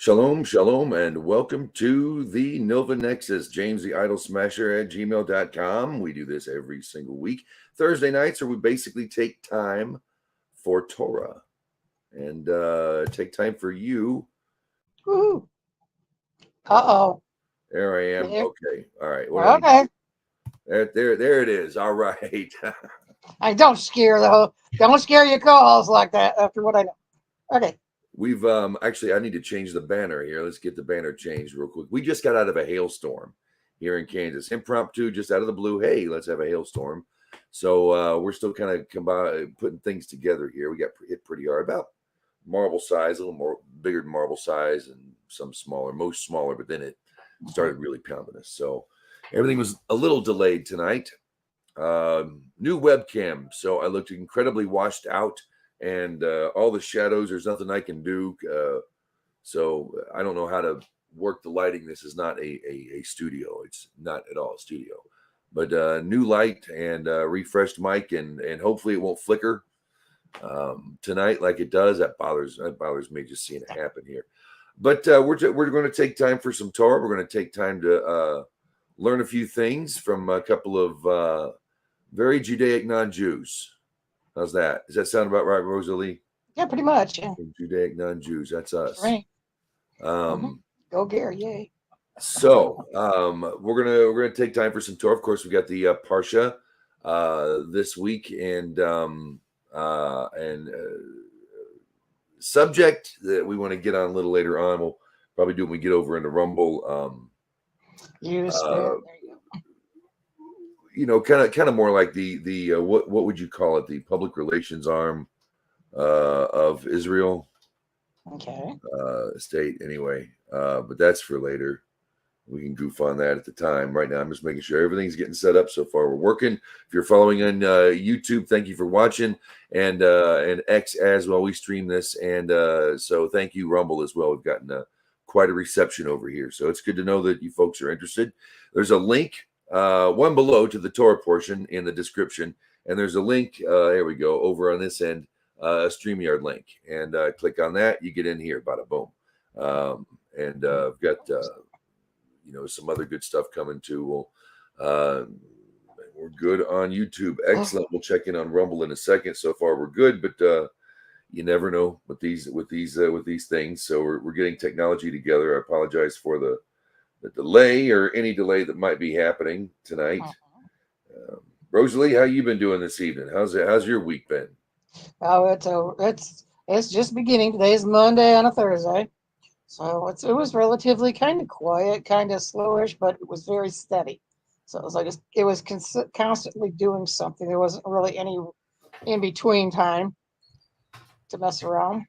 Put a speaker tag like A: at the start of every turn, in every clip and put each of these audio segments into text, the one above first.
A: Shalom, shalom, and welcome to the Nova Nexus, jamestheidolsmasher at gmail.com. We do this every single week. Thursday nights, where we basically take time for Torah and take time for you.
B: Woo. Uh-oh.
A: There I am.
B: There.
A: Okay. All right.
B: Okay.
A: There it is. All right.
B: Don't scare your co-hosts like that after what I know. Okay.
A: We've actually, I need to change the banner here. Let's get the banner changed real quick. We just got out of a hailstorm here in Kansas. Impromptu, just out of the blue. Hey, let's have a hailstorm. So we're still kind of putting things together here. We got hit pretty hard, about marble size, a little more bigger than marble size, and some smaller, most smaller, but then it started really pounding us. So everything was a little delayed tonight. New webcam. So I looked incredibly washed out. And all the shadows, there's nothing I can do. So I don't know how to work the lighting. This is not a studio. It's not at all a studio. But new light and refreshed mic, and hopefully it won't flicker tonight like it does. That bothers me just seeing it happen here. But we're going to take time for some Torah. We're going to take time to learn a few things from a couple of very Judaic non-Jews. How's that? Does that sound about right, Rosalie?
B: Yeah, pretty much. Yeah.
A: Judaic non-Jews. That's us.
B: Right. Go Gary, yay.
A: So we're gonna take time for some Torah. Of course, we got the Parsha this week, and subject that we want to get on a little later on. We'll probably do when we get over into Rumble. Kind of more like the what would you call it? The public relations arm of Israel.
B: Okay.
A: State anyway. But that's for later. We can goof on that at the time. Right now, I'm just making sure everything's getting set up so far. We're working. If you're following on YouTube, thank you for watching, and X as well. We stream this, and so thank you, Rumble, as well. We've gotten quite a reception over here, so it's good to know that you folks are interested. There's a link. One below to the Torah portion in the description, and there's a link. There we go, over on this end, a StreamYard link, and click on that. You get in here, bada boom. And I've got some other good stuff coming too. We're good on YouTube. Excellent. We'll check in on Rumble in a second. So far, we're good, but you never know with these things. So we're getting technology together. I apologize for the delay or any delay that might be happening tonight. Rosalie, how you been doing this evening? How's your week been?
B: Oh, it's just beginning. Today's Monday on a Thursday, so it was relatively kind of quiet, kind of slowish, but it was very steady. So it was like it was constantly doing something. There wasn't really any in between time to mess around,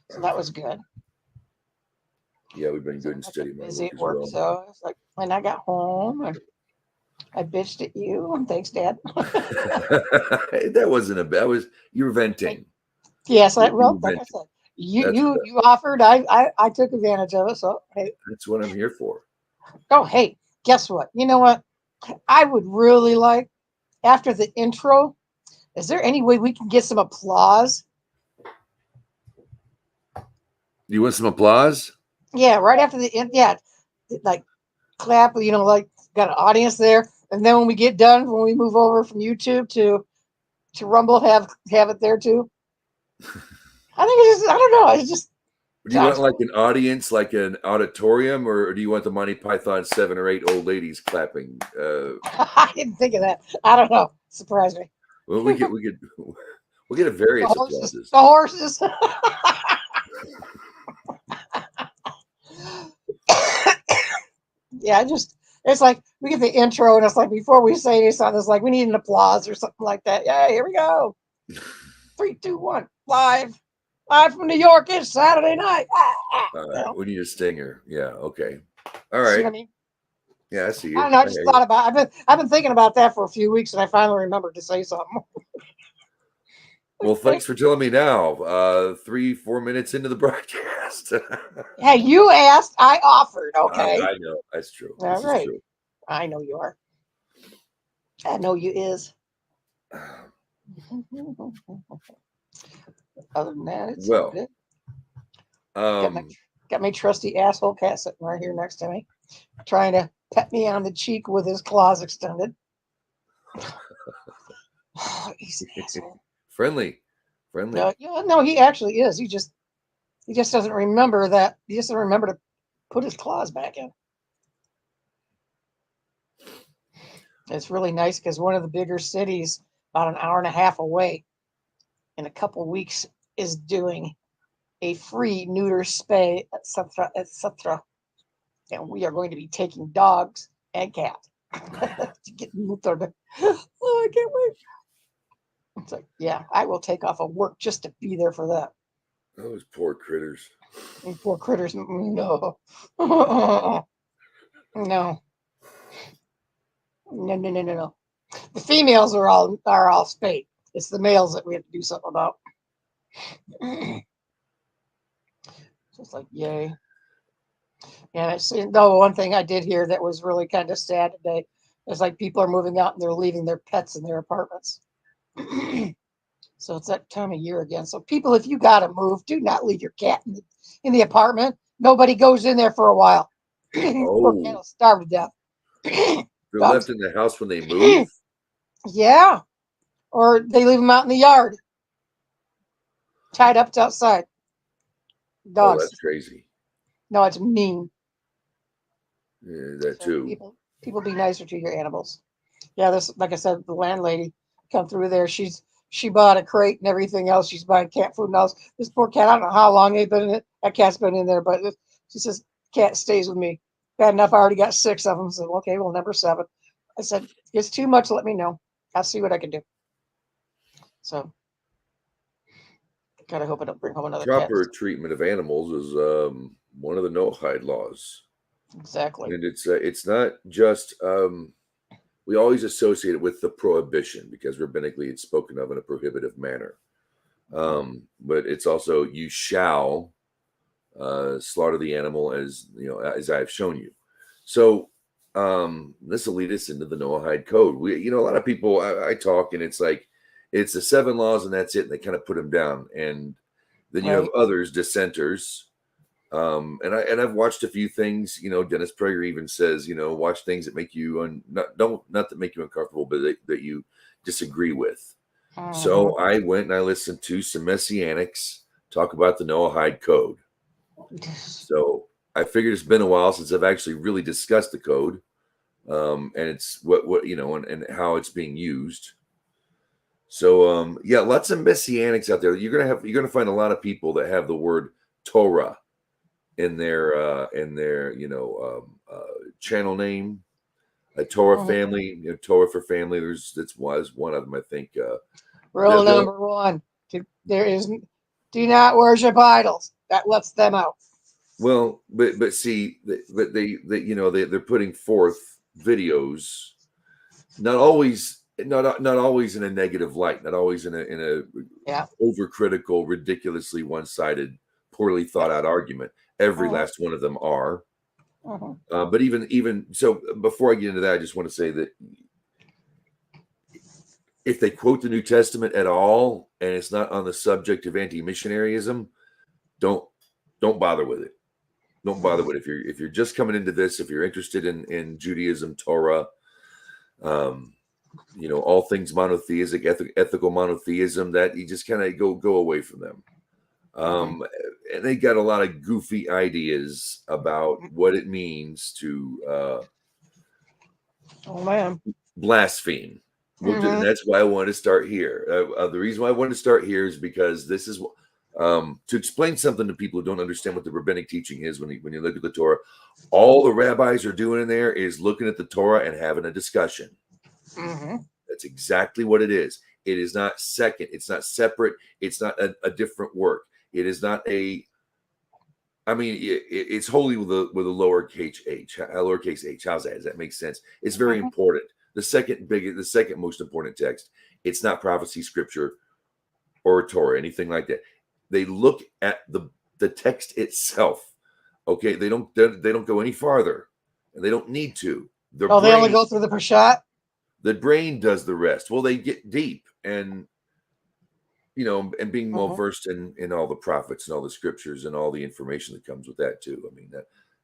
B: so that was good.
A: Yeah, we've been good and steady.
B: Busy at work, so it's like when I got home, I bitched at you. And thanks, Dad.
A: That wasn't you were venting.
B: Yes, like I said, you offered. I took advantage of it. So hey,
A: that's what I'm here for.
B: Oh, hey, guess what? You know what? I would really like, after the intro, is there any way we can get some applause?
A: You want some applause?
B: Yeah, right after the end. Yeah, like clap. Like got an audience there, and then when we get done, when we move over from YouTube to Rumble, have it there too. I think it's just, I don't know. It's just.
A: Do you want like an audience, like an auditorium, or do you want the Monty Python 7 or 8 old ladies clapping?
B: I didn't think of that. I don't know. Surprise me.
A: Well, we'll get a various applauses.
B: The horses. Yeah, it's like we get the intro, and it's like before we say something, it's like we need an applause or something like that. Yeah, here we go. 3, 2, 1, live from New York. It's Saturday night.
A: All right, we need a stinger. Yeah, okay. All right.
B: See what I mean?
A: Yeah, I see you.
B: I don't know. I just thought about. I've been thinking about that for a few weeks, and I finally remembered to say something.
A: Well, thanks for telling me now. 3-4 minutes into the broadcast.
B: Hey, you asked, I offered. Okay.
A: I know. That's true.
B: All right. True. I know you are. I know you is. Other than that, it's
A: well,
B: good. Got my trusty asshole cat sitting right here next to me, trying to pet me on the cheek with his claws extended. He's an asshole.
A: Friendly.
B: Yeah, no, he actually is. He just doesn't remember that. He just doesn't remember to put his claws back in. It's really nice because one of the bigger cities, about an hour and a half away, in a couple weeks, is doing a free neuter spay, etc., etc. And we are going to be taking dogs and cats to get neutered. Oh, I can't wait. It's like, yeah, I will take off of work just to be there for that.
A: Those poor critters.
B: And poor critters, no. No. No. The females are all spayed. It's the males that we have to do something about. Just like, yay. And I see, though, one thing I did hear that was really kind of sad today is like people are moving out and they're leaving their pets in their apartments. So it's that time of year again. So people, if you got to move, do not leave your cat in the apartment. Nobody goes in there for a while. Poor cat will starve to death.
A: They're left in the house when they move?
B: Yeah. Or they leave them out in the yard. Tied up to outside. Dogs.
A: Oh, that's crazy.
B: No, it's mean.
A: Yeah, that too.
B: People be nicer to your animals. Yeah, this, like I said, the landlady come through there. She bought a crate and everything else. She's buying cat food and else. This poor cat, I don't know how long they've been in it. That cat's been in there, but she says, cat stays with me. Bad enough, I already got 6 of them. So, okay, well, number 7. I said, if it's too much, let me know. I'll see what I can do. So, gotta hope I don't bring home another cat.
A: Proper treatment of animals is one of the Noahide Laws.
B: Exactly.
A: And it's not just we always associate it with the prohibition because rabbinically it's spoken of in a prohibitive manner. But it's also you shall slaughter the animal as as I have shown you. So this will lead us into the Noahide Code. A lot of people I talk and it's like it's the 7 laws and that's it. And they kind of put them down, and then you have others, dissenters. And I've watched a few things. Dennis Prager even says, watch things that make you not that make you uncomfortable, but that you disagree with. So I went and I listened to some Messianics talk about the Noahide Code. So I figured it's been a while since I've actually really discussed the code, and it's what and how it's being used. So yeah, lots of Messianics out there. You're gonna find a lot of people that have the word Torah in their channel name, a Torah family, Torah for family. That's one of them, I think.
B: Rule number 1: do not worship idols. That lets them out.
A: Well, but see, they're putting forth videos, not always in a negative light, not always in a overcritical, ridiculously one-sided, poorly thought out argument. Every last one of them are. But even so, before I get into that, I just want to say that if they quote the New Testament at all and it's not on the subject of anti-missionaryism, don't bother with it. Don't bother with it. If you're just coming into this, if you're interested in Judaism, Torah, all things monotheistic, ethical monotheism, that you just kind of go away from them. And they got a lot of goofy ideas about what it means to blaspheme. That's why I wanted to start here. The reason why I wanted to start here is because this is to explain something to people who don't understand what the rabbinic teaching is. When you look at the Torah, all the rabbis are doing in there is looking at the Torah and having a discussion. That's exactly what it is. It is not second. It's not separate. It's not a different work. It is not it's holy with a lowercase h. How's that? Does that make sense? It's very important. The second most important text. It's not prophecy, scripture, or Torah, anything like that. They look at the text itself. Okay, they don't go any farther, and they don't need to. They only
B: go through the Parsha.
A: The brain does the rest. Well, they get deep, and and being well
B: Mhm.
A: versed in all the prophets and all the scriptures and all the information that comes with that too. I mean,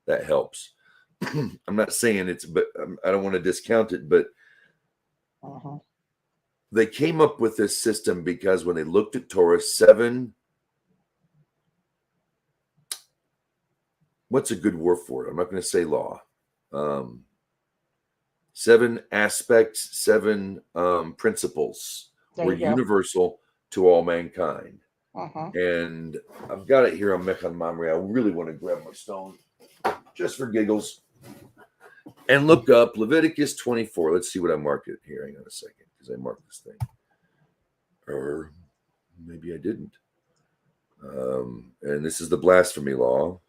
A: that helps. I'm not saying but I don't want to discount it, but
B: Mhm.
A: they came up with this system because when they looked at Torah, what's a good word for it? I'm not going to say law. 7 aspects, 7 principles
B: There
A: were
B: you go.
A: universal to all mankind.
B: Mhm.
A: And I've got it here on Mechan Mamre. I really want to grab my stone just for giggles and look up Leviticus 24. Let's see what I marked it here. Hang on a second, because I marked this thing. Or maybe I didn't. And this is the blasphemy law.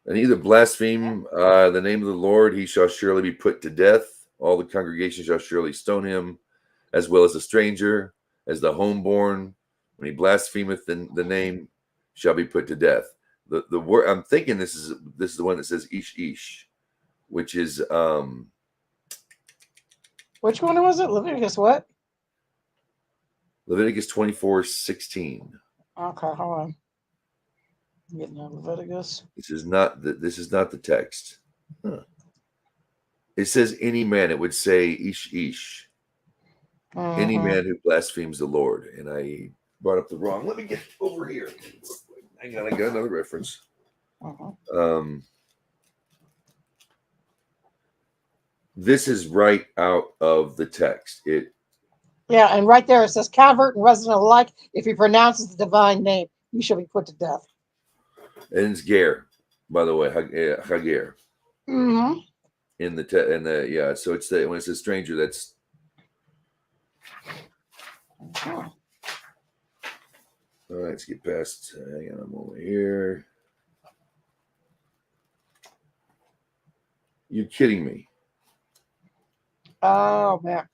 A: And either blaspheme the name of the Lord, he shall surely be put to death. All the congregation shall surely stone him, as well as the stranger, as the homeborn. When he blasphemeth the name, shall be put to death. The word I'm thinking this is the one that says ish ish, which is
B: Which one was it? Leviticus what?
A: Leviticus 24:16.
B: Okay, hold on. I'm getting out Leviticus.
A: This is not the text. Huh. It says any man. It would say ish ish. Any
B: Mhm.
A: man who blasphemes the Lord. And I brought up the wrong. Let me get over here. Hang on, I got another reference.
B: Mhm.
A: This is right out of the text.
B: Yeah, and right there it says, convert and resident alike, if he pronounces the divine name, he shall be put to death.
A: And it's Ger, by the way, Hager.
B: Mm-hmm.
A: Yeah. So it's when it says stranger, that's.
B: Mhm.
A: All right, let's get past. Hang on, I'm over here. You kidding me?
B: Oh, man.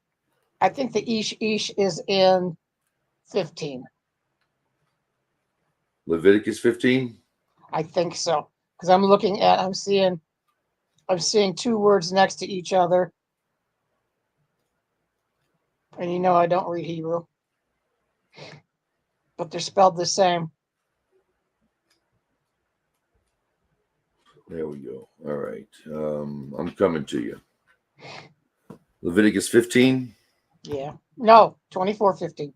B: I think the ish is in 15.
A: Leviticus 15.
B: I think so. Because I'm seeing 2 words next to each other. And I don't read Hebrew. But they're spelled the same.
A: There we go. All right. I'm coming to you. Leviticus 15.
B: Yeah. No, 24:15.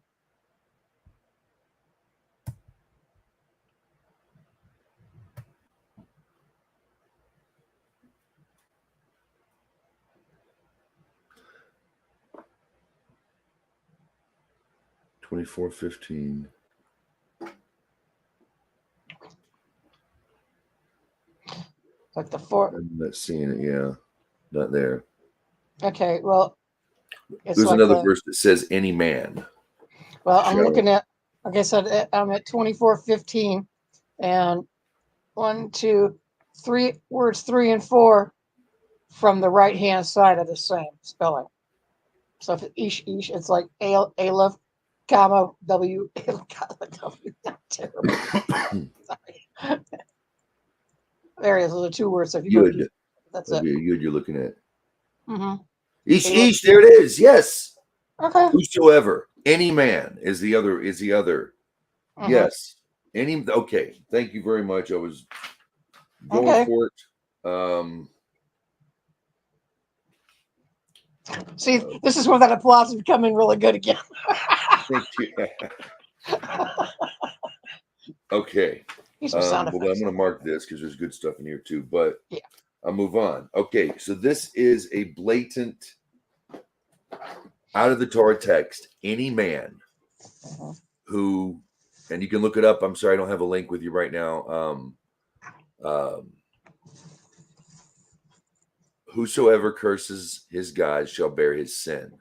A: $24.15.
B: Like the 4.
A: I'm not seeing it. Yeah, not there.
B: Okay, well, it's
A: There's
B: like
A: another verse that says any man.
B: I'm looking at, like I said, I'm at 24:15, and 1, 2, 3 words 3 and 4 from the right hand side are the same spelling. So if it's ish, it's like aleph, comma w, comma w. Terrible. Sorry. There it is. Those are 2 words. So if you go to
A: Yud.
B: that's
A: That'd
B: it.
A: be a yud you're looking at.
B: Mm-hmm.
A: Ish
B: Aleph.
A: ish. There it is. Yes.
B: Okay.
A: Whosoever. Any man is the other.
B: Mm-hmm.
A: Yes. Any. Okay. Thank you very much. I was going
B: Okay.
A: for it.
B: See, this is where that applause would come in really good again.
A: Thank you. Okay.
B: Use some sound
A: Well, I'm
B: effects.
A: going to mark this because there's good stuff in here too. But
B: Yeah.
A: I'll move on. Okay. So this is a blatant out of the Torah text. Any man
B: Mhm.
A: who, and you can look it up. I'm sorry, I don't have a link with you right now. Whosoever curses his God shall bear his sin.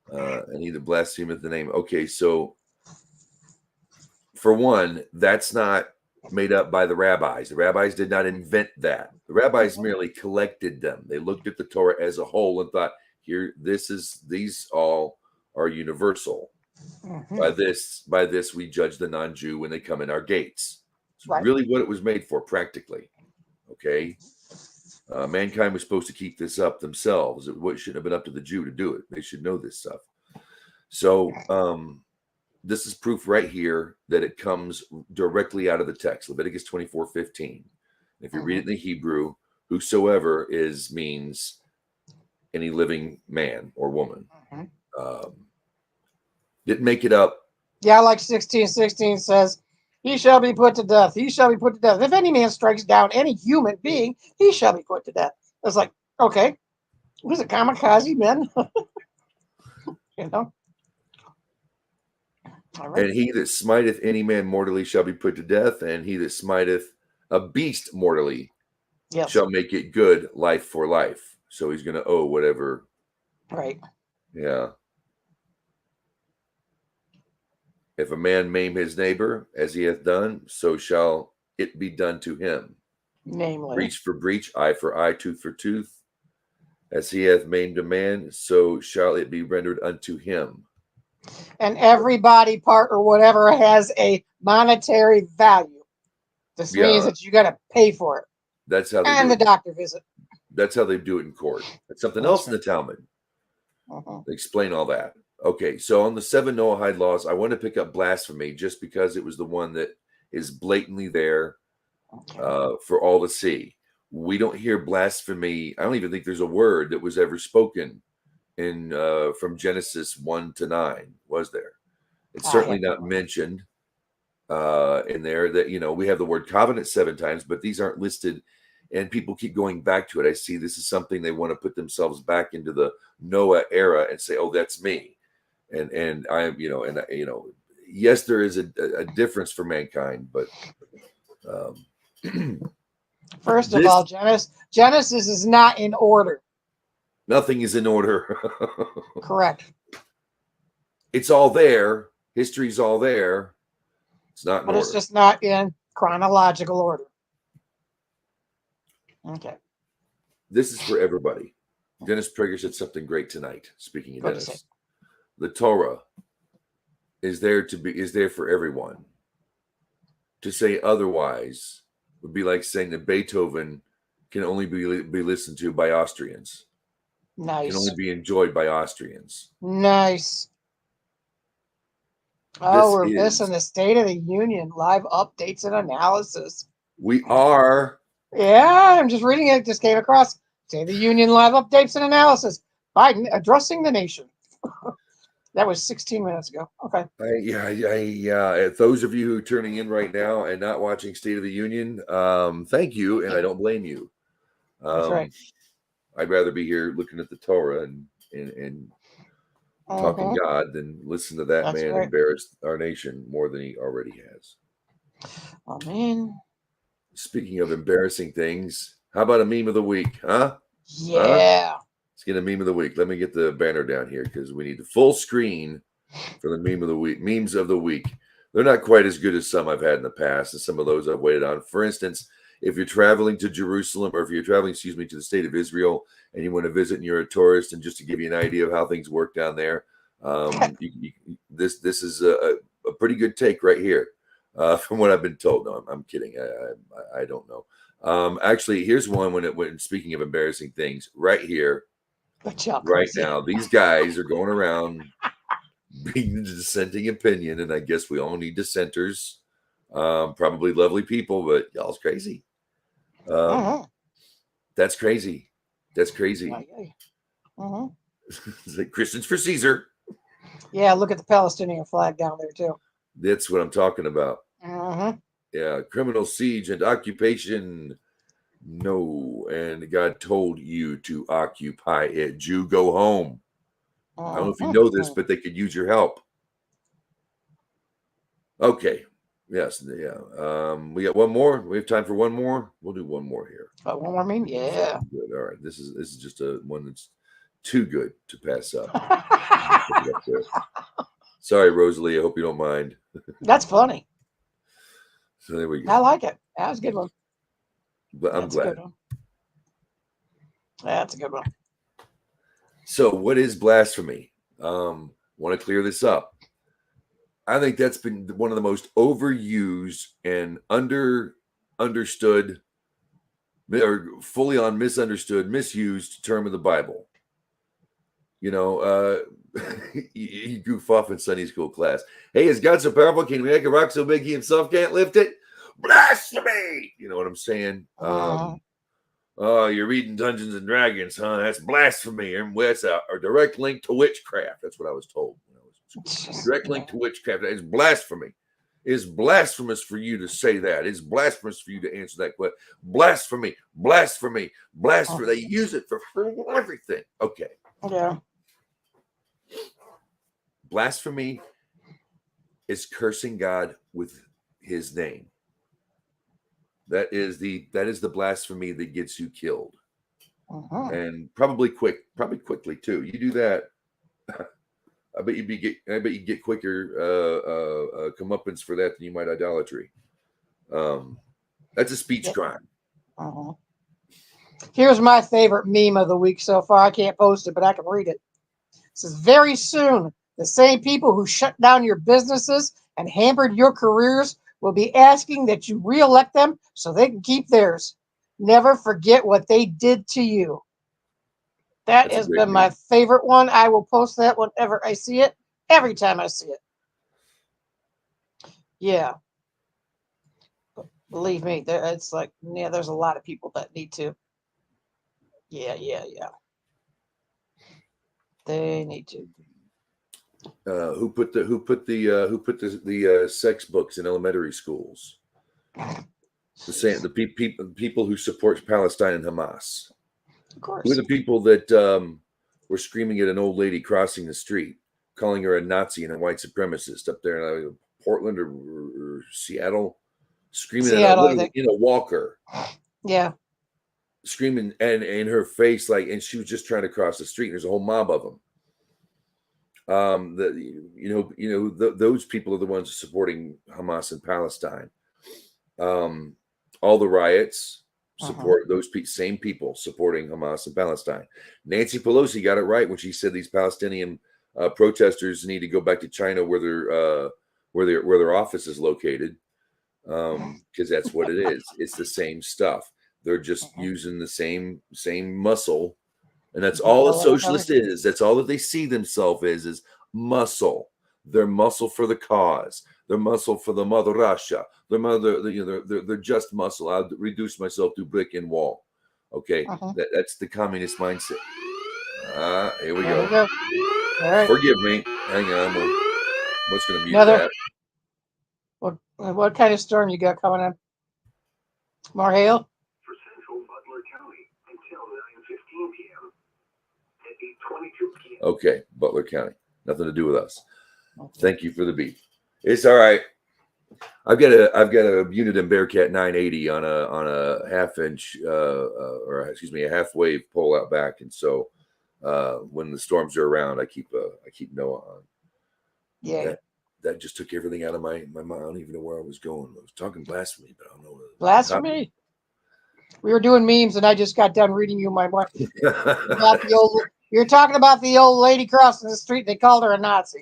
A: And he that blasphemeth the name. Okay, so for one, that's not made up by the rabbis. The rabbis did not invent that. The rabbis merely collected them. They looked at the Torah as a whole and thought, these all are universal.
B: Mhm.
A: By this we judge the non-Jew when they come in our gates. It's
B: Right.
A: really what it was made for, practically. Okay. Mankind was supposed to keep this up themselves. It shouldn't have been up to the Jew to do it. They should know this stuff. So this is proof right here that it comes directly out of the text, Leviticus 24:15. If you read it in the Hebrew, whosoever means any living man or woman. Didn't make it up.
B: Yeah, like 16:16 says, he shall be put to death. He shall be put to death. If any man strikes down any human being, he shall be put to death. It's like, okay, was it kamikaze men? You know? All right.
A: And he that smiteth any man mortally shall be put to death, and he that smiteth a beast mortally shall make it good life for life. So he's going to owe whatever.
B: Right.
A: Yeah. If a man maim his neighbor as he hath done, so shall it be done to him.
B: Namely,
A: breach for breach, eye for eye, tooth for tooth. As he hath maimed a man, so shall it be rendered unto him.
B: And every body part or whatever has a monetary value. This means that you got to pay for it.
A: That's how they
B: and
A: do
B: the doctor visit.
A: That's how they do it in court. That's something else in the Talmud. They explain all that. Okay, so on the 7 Noahide laws, I want to pick up blasphemy just because it was the one that is blatantly there for all to see. We don't hear blasphemy. I don't even think there's a word that was ever spoken in from Genesis 1 to 9. Was there? It's certainly not mentioned in there. That, you know, we have the word covenant 7 times, but these aren't listed. And people keep going back to it. I see this is something they want to put themselves back into the Noah era and say, "Oh, that's me." And I, yes, there is a difference for mankind, but
B: first of all, Genesis is not in order.
A: Nothing is in order.
B: Correct.
A: It's all there. History's all there. It's not in order.
B: But it's just not in chronological order. Okay.
A: This is for everybody. Dennis Prager said something great tonight. Speaking of Dennis, the Torah is there for everyone. To say otherwise would be like saying that Beethoven can only be listened to by Austrians.
B: Nice.
A: Can only be enjoyed by Austrians.
B: Nice. Oh, we're missing the State of the Union live updates and analysis.
A: We are.
B: Yeah, I'm just reading it. Just came across State of the Union live updates and analysis. Biden addressing the nation. That was 16 minutes ago. Okay.
A: Those of you who are turning in right now and not watching State of the Union, thank you, and I don't blame you.
B: That's right.
A: I'd rather be here looking at the Torah and talking God than listen to that man embarrass our nation more than he already has.
B: Oh, man.
A: Speaking of embarrassing things, how about a meme of the week, huh?
B: Yeah.
A: Let's get a meme of the week. Let me get the banner down here because we need the full screen for the meme of the week. Memes of the week. They're not quite as good as some I've had in the past and some of those I've waited on. For instance, if you're traveling to Jerusalem, or if you're traveling, to the state of Israel, and you want to visit and you're a tourist, and just to give you an idea of how things work down there, this is a pretty good take right here. From what I've been told. No, I'm kidding. I don't know. Actually, here's one when speaking of embarrassing things, right here, right now, these guys are going around being the dissenting opinion, and I guess we all need dissenters. Probably lovely people, but y'all's crazy. That's crazy. That's crazy. It's like Christians for Caesar.
B: Yeah, look at the Palestinian flag down there too.
A: That's what I'm talking about. Yeah, criminal siege and occupation. No, and God told you to occupy it. Jew, go home. I don't know if you know this, but they could use your help. Okay. Yes. Yeah. We got one more. We have time for one more. We'll do one more here.
B: One more meme? Yeah.
A: Good. All right. This is just one that's too good to pass up. Sorry, Rosalie. I hope you don't mind.
B: That's funny.
A: So there we go.
B: I like it. That was a good one.
A: But I'm glad.
B: That's a good one.
A: So what is blasphemy? Want to clear this up. I think that's been one of the most overused and understood or fully on misunderstood, misused term of the Bible. You know, you goof off in Sunday school class. Hey, is God so powerful? Can he make a rock so big he himself can't lift it? Blasphemy! You know what I'm saying? Oh, you're reading Dungeons and Dragons, huh? That's blasphemy. And that's a direct link to witchcraft. That's what I was told when I was in school. Direct link to witchcraft. It's blasphemy. It's blasphemous for you to say that. It's blasphemous for you to answer that question. Blasphemy, blasphemy, blasphemy. They use it for everything. Okay.
B: Yeah.
A: Blasphemy is cursing God with his name. That is the blasphemy that gets you killed. And probably quickly too. You do that, I bet you get quicker comeuppance for that than you might idolatry. That's a speech crime.
B: Here's my favorite meme of the week so far. I can't post it, but I can read it. It says, very soon, the same people who shut down your businesses and hampered your careers will be asking that you reelect them so they can keep theirs. Never forget what they did to you. That has been my favorite one. I will post that whenever I see it, every time I see it. Yeah. But believe me, it's like, yeah, there's a lot of people that need to. Yeah. They need to.
A: Who put the sex books in elementary schools? The people who support Palestine and Hamas.
B: Of course.
A: Who are the people that were screaming at an old lady crossing the street, calling her a Nazi and a white supremacist up there in Portland or Seattle, screaming at her in a walker.
B: Yeah.
A: Screaming and in her face, and she was just trying to cross the street. And there's a whole mob of them. Those people are the ones supporting Hamas in Palestine. All the riots support those same people supporting Hamas in Palestine. Nancy Pelosi got it right when she said these Palestinian protesters need to go back to China where their office is located, because that's what it is. It's the same stuff. They're just using the same muscle, and that's all a socialist is. That's all that they see themselves is muscle. They're muscle for the cause. They're muscle for the mother Russia. They're just muscle. I'll reduce myself to brick and wall. Okay, that's the communist mindset. Here we go.
B: All right.
A: Forgive me. Hang on. What's going to mute that?
B: What kind of storm you got coming in? More hail?
C: For central Butler County until 9:15 p.m. at 8:22 p.m.
A: Okay, Butler County. Nothing to do with us. Thank you for the beat. It's all right. I've got a unit in Bearcat 980 on a half-inch a half-wave pole out back, and so when the storms are around, I keep Noah on.
B: Yeah.
A: That just took everything out of my mind. I don't even know where I was going. I was talking blasphemy, but I don't know.
B: Blasphemy. We were doing memes, and I just got done reading you my one. You're talking about the old lady crossing the street. They called her a Nazi.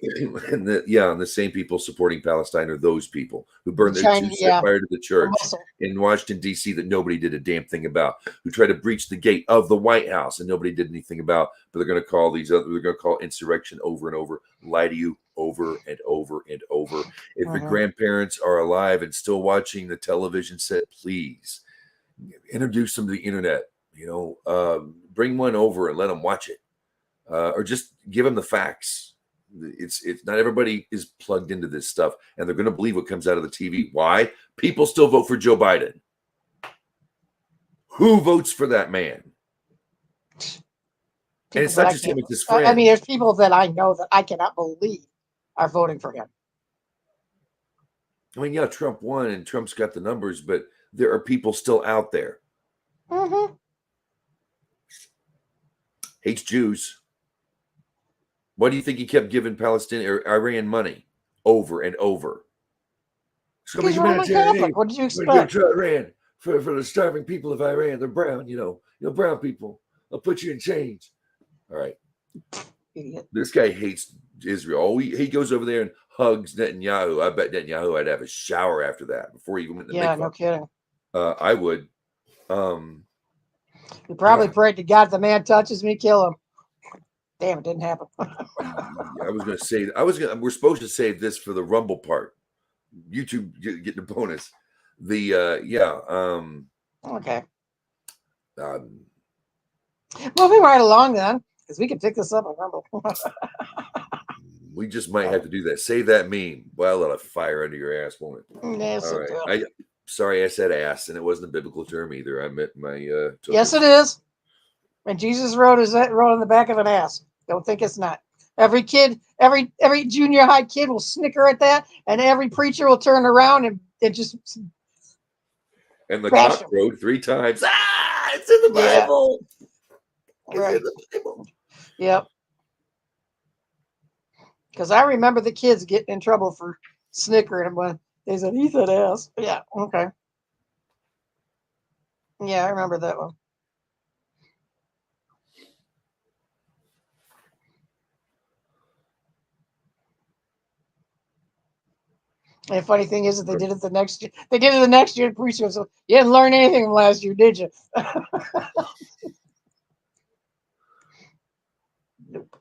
A: And the same people supporting Palestine are those people who burned their two set fire to the church in Washington, D.C. that nobody did a damn thing about, who tried to breach the gate of the White House and nobody did anything about, but they're going to call insurrection over and over, lie to you over and over and over. If the grandparents are alive and still watching the television set, please introduce them to the internet, bring one over and let them watch it. Or just give them the facts. It's not everybody is plugged into this stuff, and they're going to believe what comes out of the TV. Why? People still vote for Joe Biden. Who votes for that man? And it's not just him; it's his friend.
B: I mean, there's people that I know that I cannot believe are voting for him.
A: I mean, yeah, Trump won, and Trump's got the numbers, but there are people still out there. Hates Jews. Why do you think he kept giving Palestine or Iran money over and over?
B: He's Roman Catholic. What did you expect?
A: Iran for the starving people of Iran. They're brown, brown people. I'll put you in chains. All right.
B: Idiot.
A: This guy hates Israel. Oh, he goes over there and hugs Netanyahu. I bet Netanyahu I'd have a shower after that before he even went to
B: no kidding.
A: I would.
B: He probably prayed to God, if the man touches me, kill him. Damn, it didn't happen.
A: I was going to say, we're supposed to save this for the Rumble part. YouTube getting a bonus.
B: Okay. Moving right along then, because we can pick this up on Rumble.
A: We just might have to do that. Save that meme. Well, let a fire under your ass, won't it?
B: Yes,
A: All
B: it
A: right.
B: will.
A: Sorry, I said ass, and it wasn't a biblical term either. I meant my.
B: Yes, it is. And Jesus rode on the back of an ass. Don't think it's not. Every kid, every junior high kid will snicker at that, and every preacher will turn around and just.
A: And the cock crowed 3 times. Ah, it's in the Bible.
B: Yeah. Right. It's in the Bible. Yep. Because I remember the kids getting in trouble for snickering when they said, he said ass. Yeah, okay. Yeah, I remember that one. And the funny thing is that they did it the next year. They did it the next year. The preacher was, you didn't learn anything from last year, did you? Nope.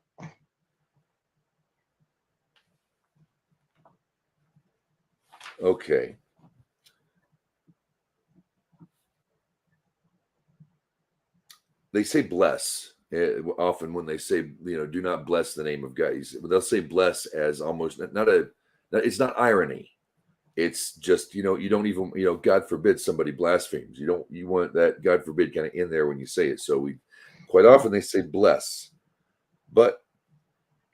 A: Okay. They say bless often when they say, do not bless the name of God. They'll say bless as almost it's not irony. It's just, you don't even, God forbid somebody blasphemes. You want that God forbid kind of in there when you say it. So quite often they say bless, but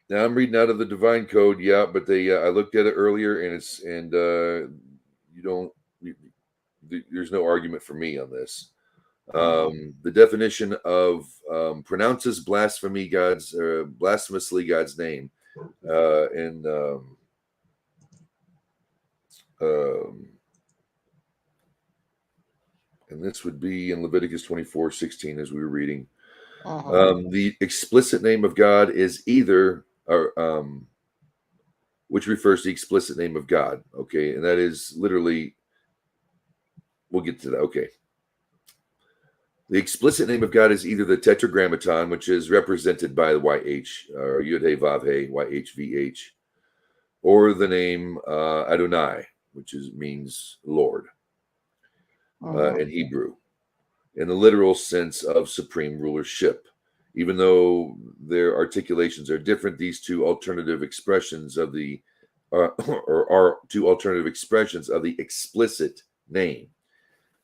A: now I'm reading out of the Divine Code. Yeah. But I looked at it earlier and there's no argument for me on this. The definition of pronounces blasphemously God's name, and this would be in Leviticus 24:16 as we were reading. The explicit name of God is either, which refers to the explicit name of God. Okay, and that is literally. We'll get to that. Okay. The explicit name of God is either the Tetragrammaton, which is represented by the YH, or Yud-Hey-Vav-Hey, YHVH, or the name Adonai, which means Lord in Hebrew, in the literal sense of supreme rulership. Even though their articulations are different, these two alternative expressions of the are two alternative expressions of the explicit name.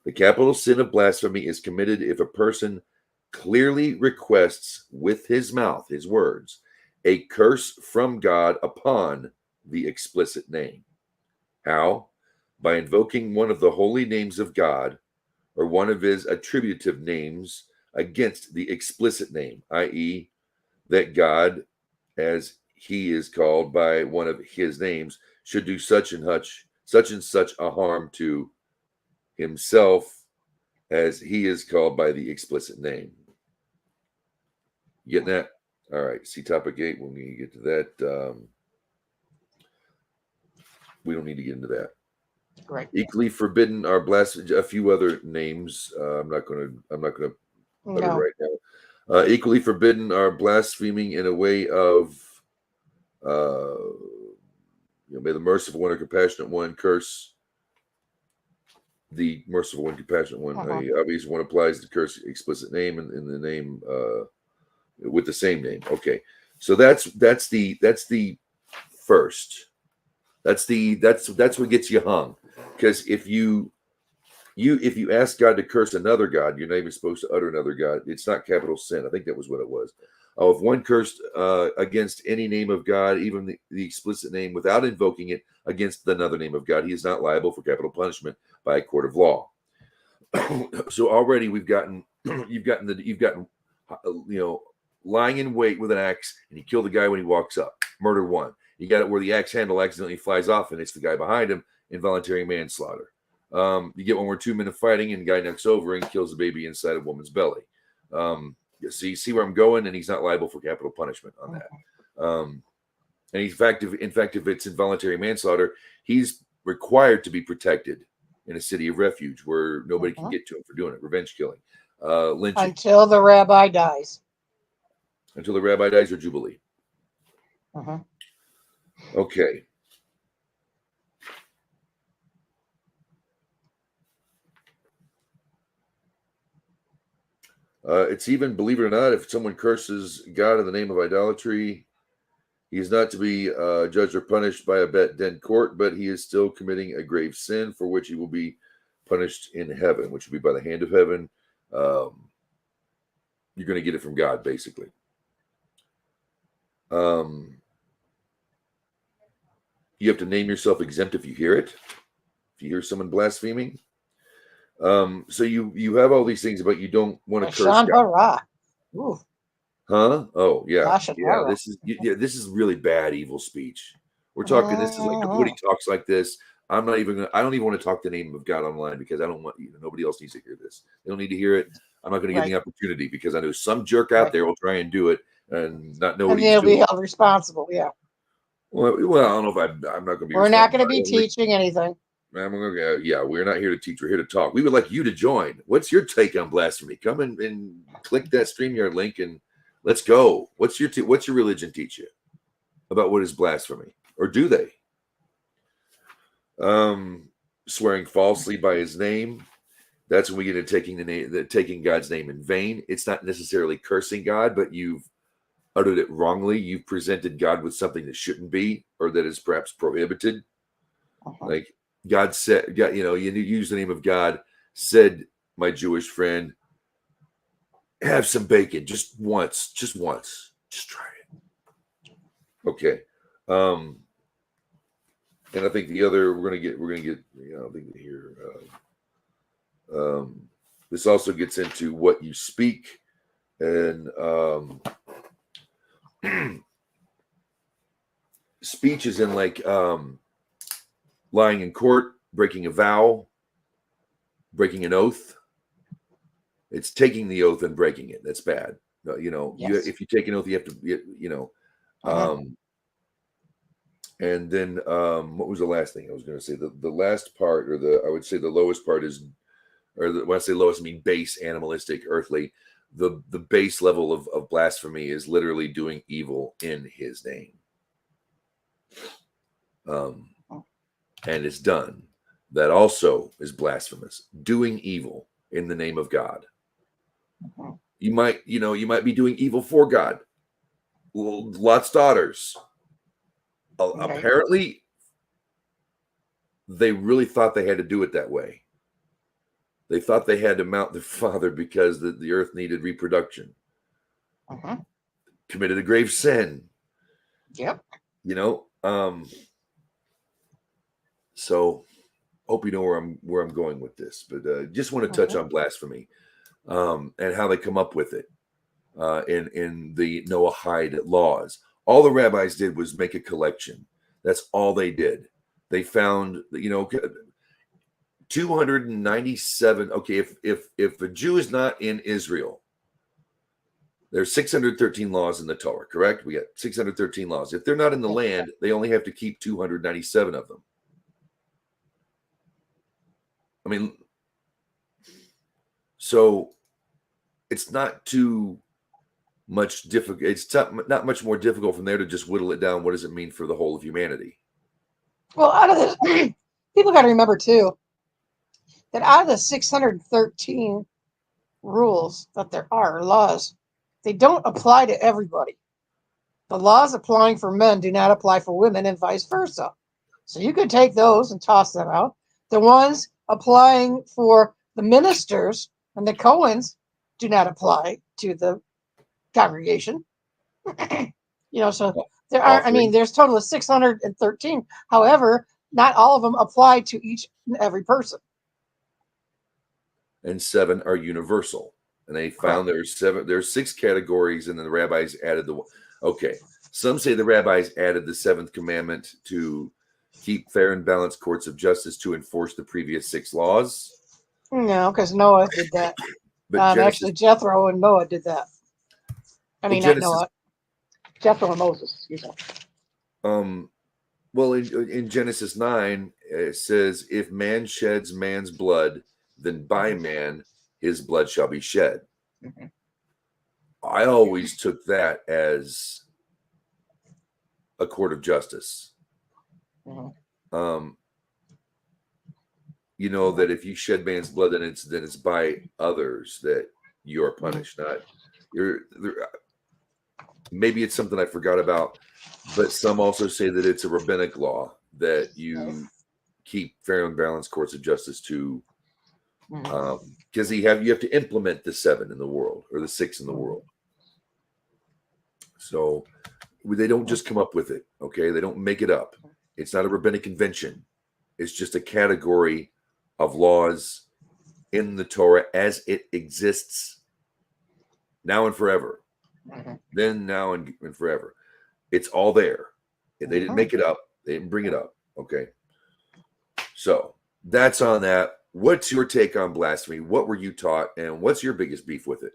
A: The capital sin of blasphemy is committed if a person clearly requests with his mouth, his words, a curse from God upon the explicit name. How? By invoking one of the holy names of God or one of his attributive names against the explicit name, i.e., that God, as he is called by one of his names, should do such and such a harm to himself as he is called by the explicit name. You getting that? All right. See topic 8 when we get to that. We don't need to get into that.
B: Right.
A: Equally forbidden are a few other names. I'm not going to put it right now. Equally forbidden are blaspheming in a way of may the merciful one or compassionate one curse the merciful one, compassionate one. Obviously, one applies the curse explicit name and in the name with the same name. Okay, so that's the first. That's what gets you hung. Because if you ask God to curse another God, you're not even supposed to utter another God. It's not capital sin. I think that was what it was. If one cursed against any name of God, even the explicit name, without invoking it against another name of God, he is not liable for capital punishment by a court of law. So already you've gotten lying in wait with an axe, and you kill the guy when he walks up. Murder 1. You got it where the axe handle accidentally flies off and it's the guy behind him. Involuntary manslaughter. You get one where 2 men are fighting and the guy knocks over and kills the baby inside a woman's belly. So you see where I'm going, and he's not liable for capital punishment on that. And in fact, if it's involuntary manslaughter, he's required to be protected in a city of refuge where nobody can get to him for doing it. Revenge killing. lynching
B: Until the rabbi dies.
A: until the rabbi dies or jubilee.
B: Uh-huh.
A: Okay. It's even, believe it or not, if someone curses God in the name of idolatry, he is not to be judged or punished by a bet-den court, but he is still committing a grave sin for which he will be punished in heaven, which will be by the hand of heaven. You're going to get it from God, basically. You have to name yourself exempt if you hear it. If you hear someone blaspheming. So you have all these things about you don't want to curse
B: Lashon
A: God.
B: hara. Ooh,
A: Huh? Oh, yeah.
B: Lashon
A: Yeah,
B: hara.
A: this is really bad evil speech. We're talking, this is like, nobody talks like this. I don't even want to talk the name of God online because I don't want, nobody else needs to hear this. They don't need to hear it. I'm not going to give the opportunity because I know some jerk out there will try and do it and not know what he's
B: they'll
A: doing.
B: be held responsible. Yeah.
A: Well, I don't know if I'm not going to be.
B: We're not going to be teaching anything.
A: Yeah, we're not here to teach. We're here to talk. We would like you to join. What's your take on blasphemy? Come and click that StreamYard link and let's go. What's your religion teach you about what is blasphemy, or do they? Swearing falsely by his name. That's when we get into taking God's name in vain. It's not necessarily cursing God, but you've uttered it wrongly. You've presented God with something that shouldn't be, or that is perhaps prohibited. Like God said, God, you use the name of God, said my Jewish friend, have some bacon just once, just try it. Okay. And I think the other, we're gonna get, I think here, this also gets into what you speak and, speech is in like, lying in court, breaking a vow, breaking an oath. It's taking the oath and breaking it. That's bad. Yes. If you take an oath, you have to, and then what was the last thing I was going to say? The last part, or I would say the lowest part is, when I say lowest, I mean base, animalistic, earthly. The base level of blasphemy is literally doing evil in his name. And it's done. That also is blasphemous. Doing evil in the name of God. You might be doing evil for God. Lot's daughters. Apparently, they really thought they had to do it that way. They thought they had to mount their father because the earth needed reproduction. Committed a grave sin.
B: Yep.
A: So hope you know where I'm going with this, but just want to touch on blasphemy and how they come up with it in the Noahide Laws. All the rabbis did was make a collection. That's all they did. They found 297. Okay, if a Jew is not in Israel, there's 613 laws in the Torah, correct? We got 613 laws. If they're not in the land, they only have to keep 297 of them. I mean, so it's not too much difficult. It's not much more difficult from there to just whittle it down. What does it mean for the whole of humanity?
B: Well, out of this, people got to remember too that out of the 613 rules that there are laws, they don't apply to everybody. The laws applying for men do not apply for women, and vice versa. So you could take those and toss them out. The ones applying for the ministers and the Cohens do not apply to the congregation. So there are, there's a total of 613. However, not all of them apply to each and every person.
A: And 7 are universal. And they found there's 6 categories, and then the rabbis added some say the rabbis added the 7th commandment to keep fair and balanced courts of justice to enforce the previous 6 laws.
B: No, because Noah did that. But actually, Jethro and Noah did that. Not Noah. Jethro and Moses. Excuse me.
A: Well, in Genesis 9, it says, "If man sheds man's blood, then by man his blood shall be shed.
B: Mhm.
A: I always took that as a court of justice.
B: Mhm.
A: You know, that if you shed man's blood, then it's by others that you are punished, not maybe it's something I forgot about, but some also say that it's a rabbinic law that you keep fair and balanced courts of justice to, because you have to implement the 7 in the world or the 6 in the world. So they don't just come up with it. Okay, they don't make it up. It's not a rabbinic convention. It's just a category of laws in the Torah as it exists now and forever. Then, now, and forever. It's all there. They didn't make it up. They didn't bring it up. Okay. So that's on that. What's your take on blasphemy? What were you taught, and what's your biggest beef with it?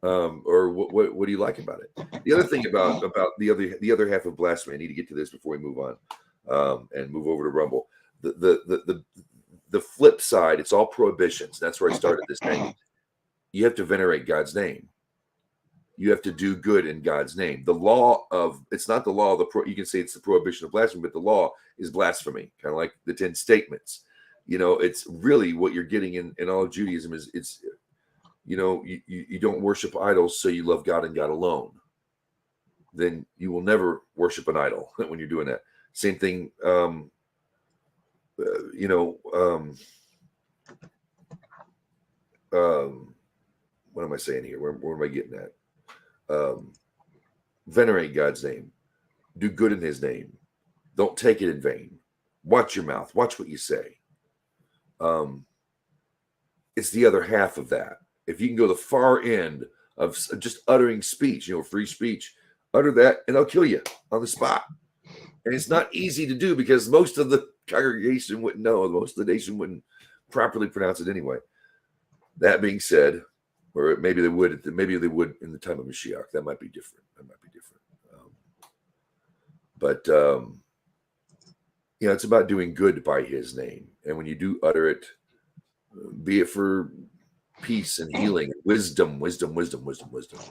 A: Or what do you like about it? The other thing about the other half of blasphemy, I need to get to this before we move on, and move over to Rumble. The flip side, it's all prohibitions. That's where I started this thing. You have to venerate God's name. You have to do good in God's name. The law of, it's not the law of you can say it's the prohibition of blasphemy, but the law is blasphemy, kind of like the 10 statements. You know, it's really what you're getting in all of Judaism is it's, you know, you don't worship idols, so you love God and God alone. Then you will never worship an idol when you're doing that. Same thing, you know, what am I saying here? Where am I getting at? Venerate God's name. Do good in his name. Don't take it in vain. Watch your mouth. Watch what you say. It's the other half of that. If you can go the far end of just uttering speech, you know, free speech, utter that and they'll kill you on the spot. And it's not easy to do because most of the congregation wouldn't know. Most of the nation wouldn't properly pronounce it anyway. That being said, or maybe they would in the time of Mashiach. That might be different. You know, it's about doing good by his name. And when you do utter it, be it for peace and healing, wisdom.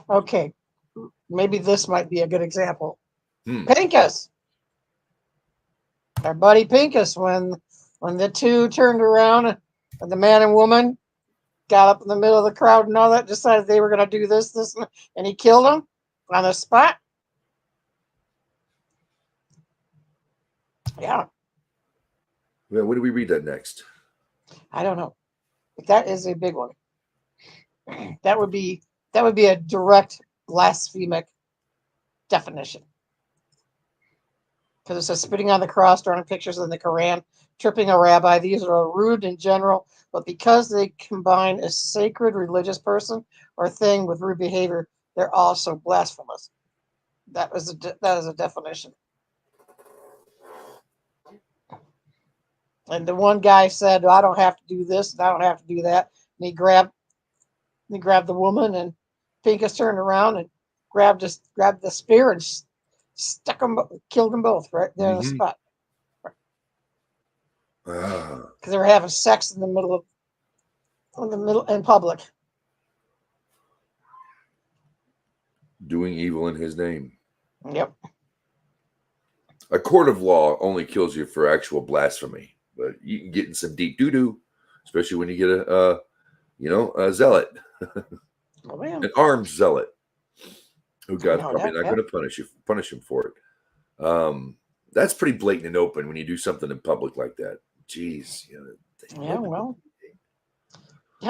B: Okay, maybe this might be a good example. Pincus, our buddy Pincus, when the two turned around, and the man and woman got up in the middle of the crowd and all that, decided they were going to do this, and he killed him on the spot. Yeah.
A: Well, when do we read that next?
B: I don't know. But that is a big one. That would be a direct blasphemic definition. Because it says spitting on the cross, drawing pictures in the Quran, tripping a rabbi. These are rude in general, but because they combine a sacred religious person or thing with rude behavior, they're also blasphemous. That is a definition. And the one guy said, I don't have to do this, and I don't have to do that. And he grabbed the woman, and Pincus turned around and grabbed the spear and stuck them, killed them both right there on the spot. Because they were having sex in public.
A: Doing evil in his name.
B: Yep.
A: A court of law only kills you for actual blasphemy, but you can get in some deep doo-doo, especially when you get a zealot, an armed zealot, who God's probably not going to punish him for it. That's pretty blatant and open when you do something in public like that. Jeez,
B: well,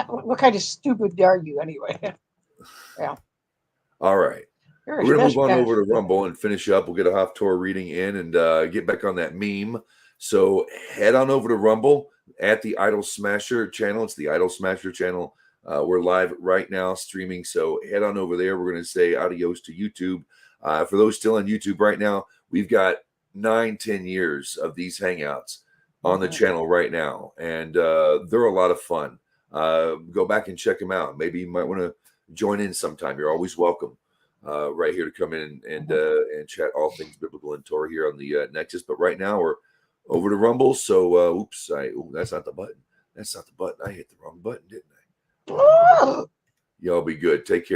B: what kind of stupid are you anyway? Yeah.
A: All right. We're going to move on over to Rumble and finish up. We'll get a half Torah reading in and get back on that meme. So head on over to Rumble at the Idol Smasher channel. It's the Idol Smasher channel. We're live right now streaming. So head on over there. We're going to say adios to YouTube. For those still on YouTube right now, we've got 9-10 years of these hangouts on the channel right now. And they're a lot of fun. Go back and check them out. Maybe you might want to join in sometime. You're always welcome. Right here to come in and chat all things biblical and Torah here on the Nexus. But right now we're over to Rumble. So, that's not the button. That's not the button. I hit the wrong button, didn't I? Y'all be good. Take care.